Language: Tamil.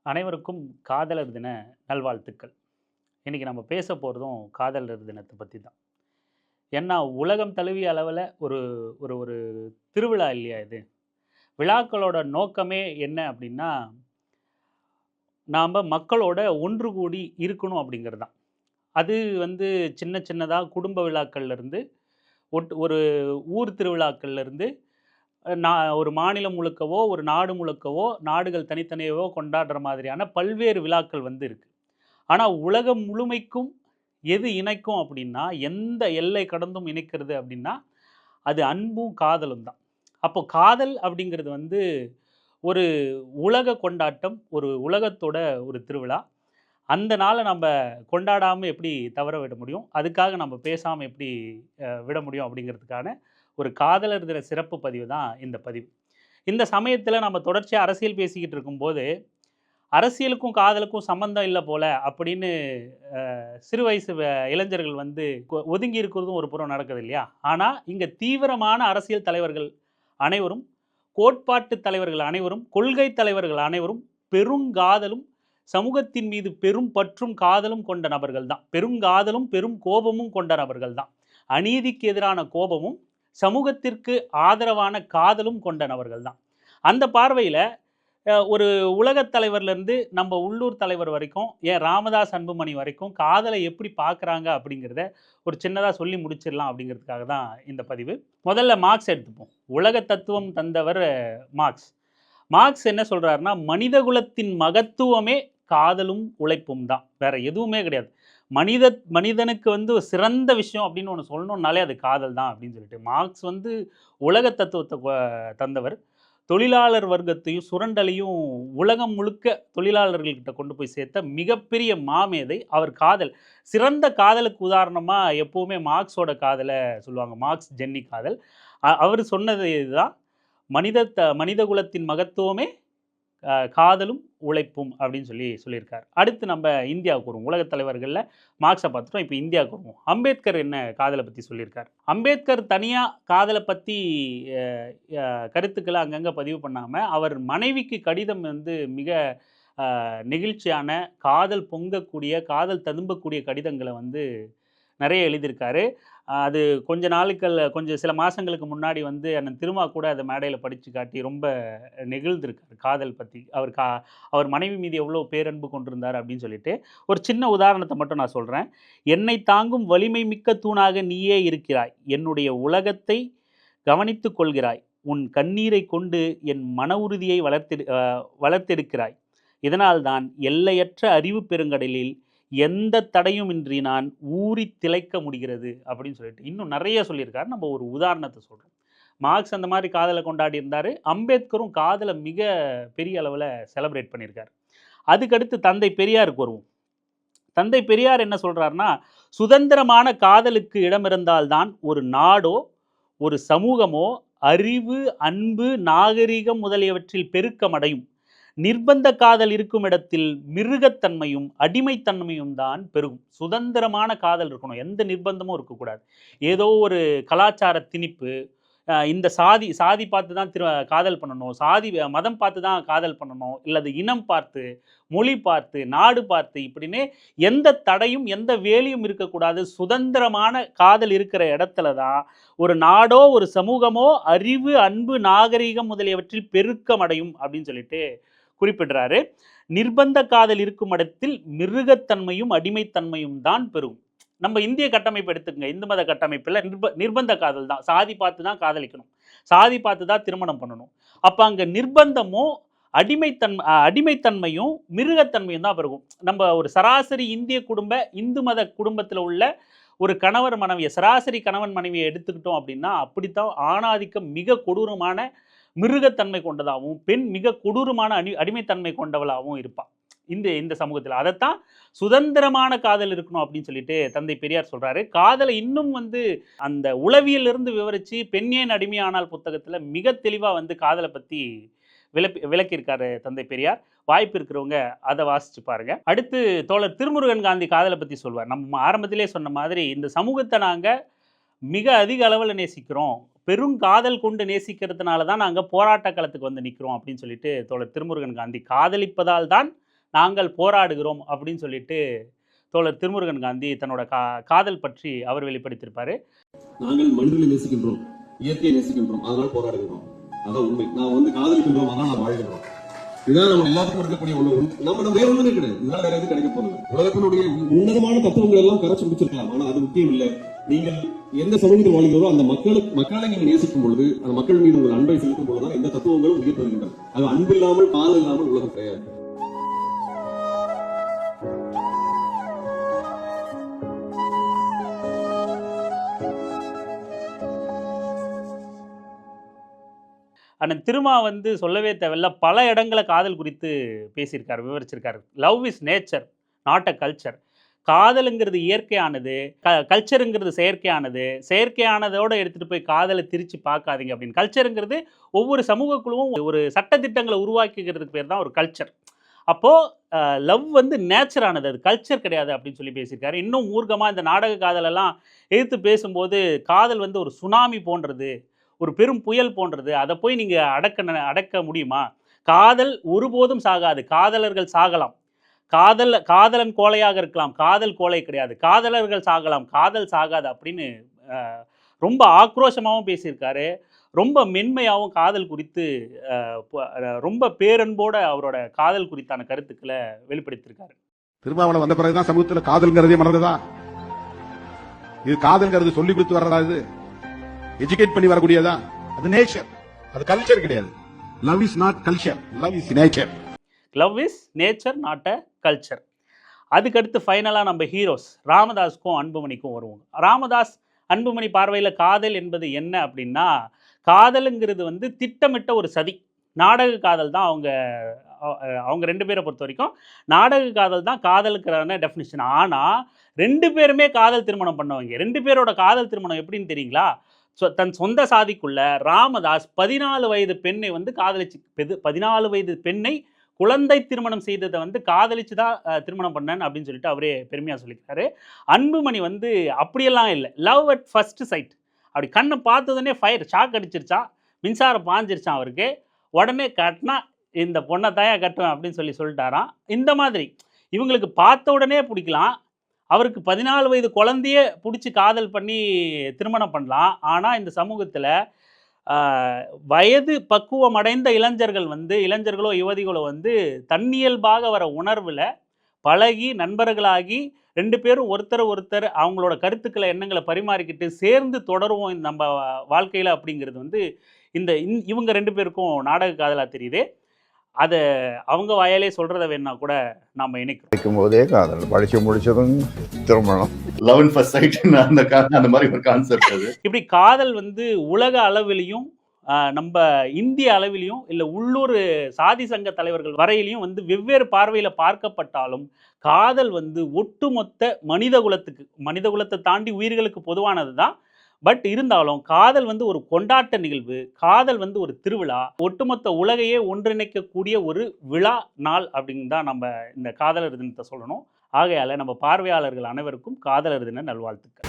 அனைவருக்கும் காதலர் தின நல்வாழ்த்துக்கள். இன்னைக்கு நம்ம பேச போகிறதும் காதலர் தினத்தை பற்றி தான். ஏன்னா உலகம் தழுவிய அளவில் ஒரு ஒரு ஒரு திருவிழா இல்லையா இது. விழாக்களோட நோக்கமே என்ன அப்படின்னா, நாம் மக்களோட ஒன்று கூடி இருக்கணும் அப்படிங்கிறது தான். அது வந்து சின்ன சின்னதாக குடும்ப விழாக்கள்லேருந்து ஒரு ஊர் திருவிழாக்கள்லேருந்து ஒரு மாநிலம் முழுக்கவோ ஒரு நாடு முழுக்கவோ நாடுகள் தனித்தனியாவோ கொண்டாடுற மாதிரியான பல்வேறு விழாக்கள் வந்து இருக்குது. ஆனால் உலகம் முழுமைக்கும் எது இணைக்கும் அப்படின்னா, எந்த எல்லை கடந்தும் இணைக்கிறது அப்படின்னா, அது அன்பும் காதலும் தான். அப்போ காதல் அப்படிங்கிறது வந்து ஒரு உலக கொண்டாட்டம், ஒரு உலகத்தோட ஒரு திருவிழா. அந்த நாளை நம்ம கொண்டாடாமல் எப்படி தவற விட முடியும், அதுக்காக நம்ம பேசாமல் எப்படி விட முடியும் அப்படிங்கிறதுக்கான ஒரு காதலர் தின சிறப்பு பதிவு தான் இந்த பதிவு. இந்த சமயத்தில் நம்ம தொடர்ச்சியாக அரசியல் பேசிக்கிட்டு இருக்கும்போது, அரசியலுக்கும் காதலுக்கும் சம்மந்தம் இல்லை போல அப்படின்னு சிறு வயசு இளைஞர்கள் வந்து ஒதுங்கி இருக்கிறதும் ஒரு புறம் நடக்குது இல்லையா. ஆனால் இங்கே தீவிரமான அரசியல் தலைவர்கள் அனைவரும், கோட்பாட்டு தலைவர்கள் அனைவரும், கொள்கை தலைவர்கள் அனைவரும் பெருங்காதலும் சமூகத்தின் மீது பெரும் பற்றும் காதலும் கொண்ட நபர்கள் தான். பெருங்காதலும் பெரும் கோபமும் கொண்ட நபர்கள் தான். அநீதிக்கு எதிரான கோபமும் சமூகத்திற்கு ஆதரவான காதலும் கொண்ட நபர்கள் தான். அந்த பார்வையில் ஒரு உலகத் தலைவர்லேருந்து நம்ம உள்ளூர் தலைவர் வரைக்கும், ஏன் ராமதாஸ் அன்புமணி வரைக்கும் காதலை எப்படி பார்க்குறாங்க அப்படிங்கிறத ஒரு சின்னதாக சொல்லி முடிச்சிடலாம் அப்படிங்கிறதுக்காக தான் இந்த பதிவு. முதல்ல மார்க்ஸ் எடுத்துப்போம். உலக தத்துவம் தந்தவர் மார்க்ஸ். மார்க்ஸ் என்ன சொல்கிறாருன்னா, மனிதகுலத்தின் மகத்துவமே காதலும் உழைப்பும் தான், வேற எதுவுமே கிடையாது. மனிதனுக்கு வந்து சிறந்த விஷயம் அப்படின்னு ஒன்று சொல்லணும்னாலே அது காதல் தான் அப்படின்னு சொல்லிட்டு மார்க்ஸ் வந்து உலக தத்துவத்தை தந்தவர். தொழிலாளர் வர்க்கத்தையும் சுரண்டலையும் உலகம் முழுக்க தொழிலாளர்கள்கிட்ட கொண்டு போய் சேர்த்த மிகப்பெரிய மாமேதை அவர். காதல், சிறந்த காதலுக்கு உதாரணமாக எப்போவுமே மார்க்ஸோட காதலை சொல்லுவாங்க. மார்க்ஸ் ஜென்னி காதல். அவர் சொன்னது இதுதான், மனித குலத்தின் மகத்துவமே காதலும் உழைப்பும் அப்படின்னு சொல்லியிருக்கார். அடுத்து நம்ம இந்தியாவுக்கு வருவோம். உலகத் தலைவர்களில் மார்க்ஸை பார்த்துட்டோம். இப்போ இந்தியாவுக்கு வருவோம். அம்பேத்கர் என்ன காதலை பற்றி சொல்லியிருக்கார். அம்பேத்கர் தனியாக காதலை பற்றி கருத்துக்களை அங்கங்கே பதிவு பண்ணாமல் அவர் மனைவிக்கு கடிதம் வந்து மிக நெகிழ்ச்சியான, காதல் பொங்கக்கூடிய, காதல் ததும்பக்கூடிய கடிதங்களை வந்து நிறைய எழுதியிருக்காரு. அது கொஞ்சம் சில மாதங்களுக்கு முன்னாடி வந்து அண்ணன் திருமா கூட அதை மேடையில் படித்து காட்டி ரொம்ப நெகிழ்ந்திருக்காரு காதல் பற்றி. அவர் மனைவி மீது எவ்வளோ பேரன்பு கொண்டிருந்தார் அப்படின்னு சொல்லிட்டு. ஒரு சின்ன உதாரணத்தை மட்டும் நான் சொல்கிறேன். என்னை தாங்கும் வலிமை மிக்க தூணாக நீயே இருக்கிறாய், என்னுடைய உலகத்தை கவனித்து கொள்கிறாய், உன் கண்ணீரை கொண்டு என் மன உறுதியை வளர்த்தெடுக்கிறாய், இதனால்தான் எல்லையற்ற அறிவு பெருங்கடலில் எந்த தடையும் இன்றி நான் ஊறி திளைக்க முடிகிறது அப்படின்னு சொல்லிட்டு இன்னும் நிறைய சொல்லியிருக்காரு. நம்ம ஒரு உதாரணத்தை சொல்கிறோம். மார்க்ஸ் அந்த மாதிரி காதலை கொண்டாடி இருந்தார். அம்பேத்கரும் காதலை மிக பெரிய அளவில் செலிப்ரேட் பண்ணியிருக்காரு. அதுக்கடுத்து தந்தை பெரியாருக்கு வருவோம். தந்தை பெரியார் என்ன சொல்கிறாருன்னா, சுதந்திரமான காதலுக்கு இடமிருந்தால்தான் ஒரு நாடோ ஒரு சமூகமோ அறிவு, அன்பு, நாகரிகம் முதலியவற்றில் பெருக்கமடையும். நிர்பந்த காதல் இருக்கும் இடத்தில் மிருகத்தன்மையும் அடிமைத்தன்மையும் தான் பெருகும். சுதந்திரமான காதல் இருக்கணும், எந்த நிர்பந்தமும் இருக்கக்கூடாது. ஏதோ ஒரு கலாச்சார திணிப்பு, இந்த சாதி பார்த்து தான் காதல் பண்ணணும், மதம் பார்த்து தான் காதல் பண்ணணும், இல்லது இனம் பார்த்து, மொழி பார்த்து, நாடு பார்த்து, இப்படின்னு எந்த தடையும் எந்த வேலியும் இருக்கக்கூடாது. சுதந்திரமான காதல் இருக்கிற இடத்துல தான் ஒரு நாடோ ஒரு சமூகமோ அறிவு, அன்பு, நாகரிகம் முதலியவற்றில் பெருக்கமடையும் அப்படின்னு சொல்லிட்டு குறிப்பிடுறாரு. நிர்பந்த காதல் இருக்கும் இடத்தில் மிருகத்தன்மையும் அடிமைத்தன்மையும் தான் பெறும். நம்ம இந்திய கட்டமைப்பு எடுத்துக்கங்க. இந்து மத கட்டமைப்பில் நிர்பந்த காதல் தான், சாதி பார்த்து தான் காதலிக்கணும், சாதி பார்த்து தான் திருமணம் பண்ணணும். அப்போ அங்கே நிர்பந்தமும் அடிமைத்தன்மையும் மிருகத்தன்மையும் தான் பெருகும். நம்ம ஒரு சராசரி இந்திய இந்து மத குடும்பத்தில் உள்ள ஒரு கணவர் மனைவியை, சராசரி கணவன் மனைவியை எடுத்துக்கிட்டோம் அப்படின்னா அப்படித்தான் ஆணாதிக்கம் மிக கொடூரமான மிருகத்தன்மை கொண்டதாகவும், பெண் மிக கொடூரமான அடிமைத்தன்மை கொண்டவளாகவும் இருப்பாள் இந்த சமூகத்தில். அதைத்தான் சுதந்திரமான காதல் இருக்கணும் அப்படின்னு சொல்லிட்டு தந்தை பெரியார் சொல்றாரு. காதலை இன்னும் வந்து அந்த உளவியலிருந்து விவரித்து பெண் ஏன் அடிமையானால் புத்தகத்தில் மிக தெளிவாக வந்து காதலை பற்றி விளக்கியிருக்காரு தந்தை பெரியார். வாய்ப்பு இருக்கிறவங்க அதை வாசிச்சு பாருங்க. அடுத்து தோழர் திருமுருகன் காந்தி காதலை பற்றி சொல்வார். நம்ம ஆரம்பத்திலே சொன்ன மாதிரி இந்த சமூகத்தை நாங்கள் மிக அதிக அளவில் நேசிக்கிறோம், பெருங்காதல் கொண்டு நேசிக்கிறதுனால தான் நாங்கள் போராட்ட களத்துக்கு வந்து நிற்கிறோம் அப்படின்னு சொல்லிட்டு தோழர் திருமுருகன் காந்தி காதலிப்பதால் தான் நாங்கள் போராடுகிறோம் அப்படின்னு சொல்லிட்டு தோழர் திருமுருகன் காந்தி தன்னோட காதல் பற்றி அவர் வெளிப்படுத்தியிருப்பாரு. நாங்கள் மனிதர்களை நேசிக்கின்றோம், இயற்கையை நேசிக்கின்றோம், அதனால் போராடுகின்றோம். அதான் உண்மை. நான் காதலிக்கின்றோம், அதான் நான் வாழ்கின்றோம். இதுதான் நம்ம எல்லாத்துக்கும் இருக்கக்கூடிய ஒண்ணு. நம்ம வேற ஒண்ணுமே கிடையாது. இதனால வேற எதுவும் கிடைக்க போறது. உலகத்தினுடைய உன்னதமான தத்துவங்கள் எல்லாம் கரைச்சு முடிச்சிருக்கலாம். ஆனா அது முக்கியம் இல்லை. நீங்கள் எந்த சமூகத்தில் வாழ்கிறோ அந்த மக்களை நீங்கள் நேசிக்கும் பொழுது, அந்த மக்கள் மீது உங்கள் அன்பை செலுத்தும் பொழுதுதான் எந்த தத்துவங்களும் உயிர் பெறுகின்றன. அது அன்பு இல்லாமல் காதல் இல்லாமல் உலகம் கிடையாது. ஆனால் திருமா வந்து சொல்லவே தேவையில்ல, பல இடங்களை காதல் குறித்து பேசியிருக்காரு, விவரிச்சிருக்காரு. Love is nature, not a culture. காதலுங்கிறது இயற்கையானது, கல்ச்சருங்கிறது செயற்கையானது. செயற்கையானதோடு எடுத்துகிட்டு போய் காதலை திரிச்சு பார்க்காதீங்க அப்படின்னு. கல்ச்சருங்கிறது ஒவ்வொரு சமூக குழுவும் ஒரு சட்டத்திட்டங்களை உருவாக்கிக்கிறதுக்கு பேர் தான் ஒரு கல்ச்சர். அப்போது லவ் வந்து நேச்சரானது, அது கல்ச்சர் கிடையாது அப்படின்னு சொல்லி பேசியிருக்காரு. இன்னும் மூர்க்கமாக இந்த நாடக காதலெல்லாம் எதிர்த்து பேசும்போது, காதல் வந்து ஒரு சுனாமி போன்றது, ஒரு பெரும் புயல் போன்றது, அதை போய் நீங்கள் அடக்க முடியுமா? காதல் ஒருபோதும் சாகாது. காதலர்கள் சாகலாம், காதலன் கோழையாக இருக்கலாம், காதல் கோழை கிடையாது. காதலர்கள் சாகலாம், காதல் சாகாது அப்படின்னு ரொம்ப ஆக்ரோஷமாகவும் பேசியிருக்காரு. ரொம்ப மென்மையாகவும் காதல் குறித்து ரொம்ப பேரன்போட அவரோட காதல் குறித்தான கருத்துக்களை வெளிப்படுத்தியிருக்காரு. திருமாவளவன் வந்த பிறகுதான் சமூகத்தில் காதல்ங்கிறதே மறந்ததா? இது காதல்ங்கிறது சொல்லி கொடுத்து வர்றதா? இது எஜுகேட் பண்ணி வரக்கூடியதா? அது நேச்சர், அது கல்ச்சர் கிடையாது. Love is not culture, love is nature. Love is nature, not a culture. அதுக்கடுத்து ஃபைனலாக நம்ம ஹீரோஸ் ராமதாஸுக்கும் அன்புமணிக்கும் வருவோம். ராமதாஸ் அன்புமணி பார்வையில் காதல் என்பது என்ன அப்படின்னா, காதலுங்கிறது வந்து திட்டமிட்ட ஒரு சதி. நாடக காதல் தான் அவங்க ரெண்டு பேரை பொறுத்த வரைக்கும் நாடக காதல் தான் காதலுக்கான டெஃபினிஷன். ஆனால் ரெண்டு பேருமே காதல் திருமணம் பண்ணவங்க. ரெண்டு பேரோட காதல் திருமணம் எப்படின்னு தெரியுங்களா? தன் சொந்த சாதிக்குள்ள ராமதாஸ் 14 வயது பெண்ணை வந்து காதலிச்சு, 14 வயது பெண்ணை குழந்தை திருமணம் செய்ததை வந்து காதலிச்சு தான் திருமணம் பண்ணேன் அப்படின்னு சொல்லிட்டு அவரே பெருமையாக சொல்லியிருக்காரு. அன்புமணி வந்து அப்படியெல்லாம் இல்லை, லவ் அட் ஃபர்ஸ்ட் சைட். அப்படி கண்ணை பார்த்ததுனே ஃபயர் ஷாக் அடிச்சிருச்சா, மின்சாரம் பாஞ்சிருச்சான் அவருக்கு. உடனே கட்டினா இந்த பொண்ணை தாயா கட்டுவேன் அப்படின்னு சொல்லிட்டாராம். இந்த மாதிரி இவங்களுக்கு பார்த்த உடனே பிடிக்கலாம், அவருக்கு 14 வயது குழந்தையே பிடிச்சி காதல் பண்ணி திருமணம் பண்ணலாம். ஆனால் இந்த சமூகத்தில் வயது பக்குவம் அடைந்த இளைஞர்களோ யுவதிகளோ வந்து தன்னியல்பாக வர உணர்வில் பழகி நண்பர்களாகி ரெண்டு பேரும் ஒருத்தர் அவங்களோட கருத்துக்களை எண்ணங்களை பரிமாறிக்கிட்டு சேர்ந்து தொடருவோம் நம்ம வாழ்க்கையில் அப்படிங்கிறது வந்து இவங்க ரெண்டு பேருக்கும் நாடக காதலாக தெரியுது. அதை அவங்க வாயாலே சொல்கிறத வேணா கூட நாம் இணைக்கிறோம். போதே காதல் படித்து முடிச்சதும் திருமணம், லவ் அட் ஃபர்ஸ்ட் சைட், அந்த மாதிரி ஒரு கான்செப்ட். அது இப்படி காதல் வந்து உலக அளவிலையும் நம்ம இந்திய அளவிலையும் இல்லை உள்ளூர் சாதி சங்க தலைவர்கள் வரையிலையும் வந்து வெவ்வேறு பார்வையில் பார்க்கப்பட்டாலும், காதல் வந்து ஒட்டுமொத்த மனித குலத்தை தாண்டி உயிர்களுக்கு பொதுவானது தான். பட் இருந்தாலும் காதல் வந்து ஒரு கொண்டாட்ட நிகழ்வு, காதல் வந்து ஒரு திருவிழா, ஒட்டுமொத்த உலகையே ஒன்றிணைக்கக்கூடிய ஒரு விழா நாள் அப்படின்னு தான் நம்ம இந்த காதலர் தினத்தை சொல்லணும். ஆகையால் நம்ம பார்வையாளர்கள் அனைவருக்கும் காதலர் தின நல்வாழ்த்துக்கள்.